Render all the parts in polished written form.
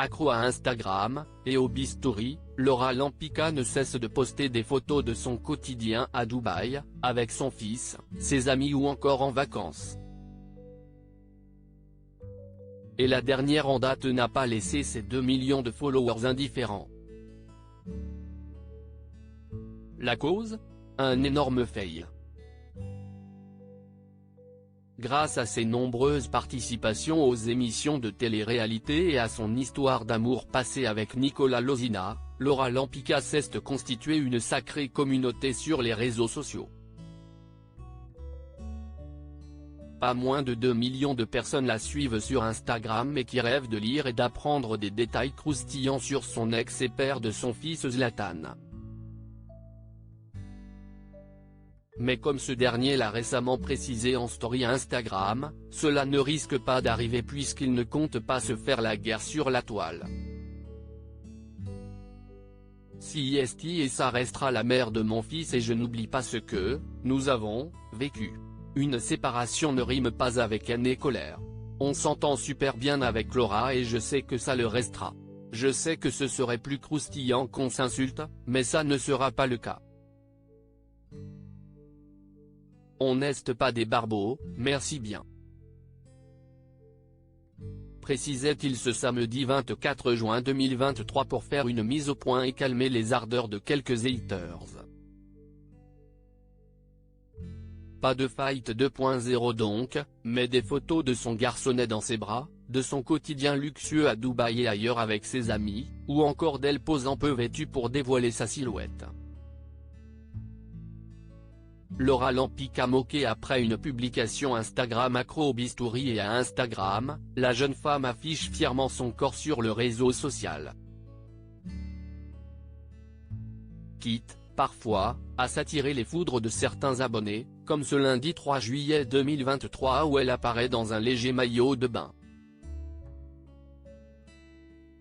Accro à Instagram et aux Bistouri, Laura Lampika ne cesse de poster des photos de son quotidien à Dubaï, avec son fils, ses amis ou encore en vacances. Et la dernière en date n'a pas laissé ses 2 millions de followers indifférents. La cause ? Un énorme fail. Grâce à ses nombreuses participations aux émissions de télé-réalité et à son histoire d'amour passée avec Nicolas Lozina, Laura Lampika s'est constituée une sacrée communauté sur les réseaux sociaux. Pas moins de 2 millions de personnes la suivent sur Instagram et qui rêvent de lire et d'apprendre des détails croustillants sur son ex et père de son fils Zlatan. Mais comme ce dernier l'a récemment précisé en story Instagram, cela ne risque pas d'arriver puisqu'il ne compte pas se faire la guerre sur la toile. Si et ça restera la mère de mon fils et je n'oublie pas ce que nous avons vécu. Une séparation ne rime pas avec haine et colère. On s'entend super bien avec Laura et je sais que ça le restera. Je sais que ce serait plus croustillant qu'on s'insulte, mais ça ne sera pas le cas. On n'est pas des barbeaux, merci bien. Précisait-il ce samedi 24 juin 2023 pour faire une mise au point et calmer les ardeurs de quelques haters. Pas de fight 2.0 donc, mais des photos de son garçonnet dans ses bras, de son quotidien luxueux à Dubaï et ailleurs avec ses amis, ou encore d'elle posant peu vêtue pour dévoiler sa silhouette. Laura Lampika moquée après une publication Instagram accro au bistouri et à Instagram, la jeune femme affiche fièrement son corps sur le réseau social. Quitte, parfois, à s'attirer les foudres de certains abonnés, comme ce lundi 3 juillet 2023 où elle apparaît dans un léger maillot de bain.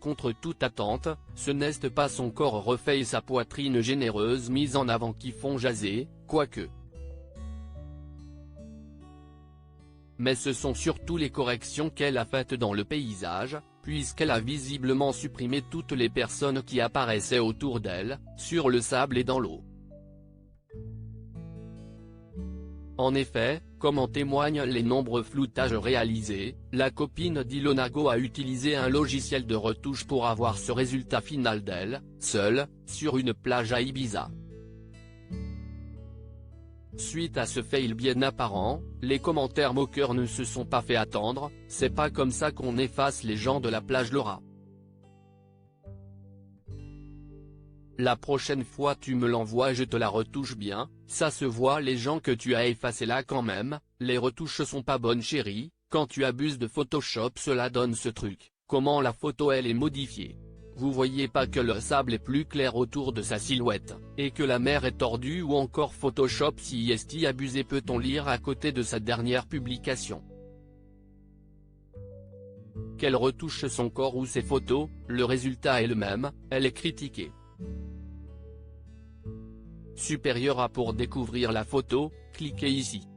Contre toute attente, ce n'est pas son corps refait et sa poitrine généreuse mise en avant qui font jaser, quoique. Mais ce sont surtout les corrections qu'elle a faites dans le paysage, puisqu'elle a visiblement supprimé toutes les personnes qui apparaissaient autour d'elle, sur le sable et dans l'eau. En effet, comme en témoignent les nombreux floutages réalisés, la copine d'Ilona Go a utilisé un logiciel de retouche pour avoir ce résultat final d'elle, seule, sur une plage à Ibiza. Suite à ce fail bien apparent, les commentaires moqueurs ne se sont pas fait attendre, c'est pas comme ça qu'on efface les gens de la plage Laura. La prochaine fois tu me l'envoies je te la retouche bien, ça se voit les gens que tu as effacés là quand même, les retouches sont pas bonnes chérie, quand tu abuses de Photoshop cela donne ce truc, comment la photo elle est modifiée. Vous voyez pas que le sable est plus clair autour de sa silhouette, et que la mer est tordue ou encore Photoshop si est abusé peut-on lire à côté de sa dernière publication. Qu'elle retouche son corps ou ses photos, le résultat est le même, elle est critiquée. Supérieur à pour découvrir la photo, cliquez ici.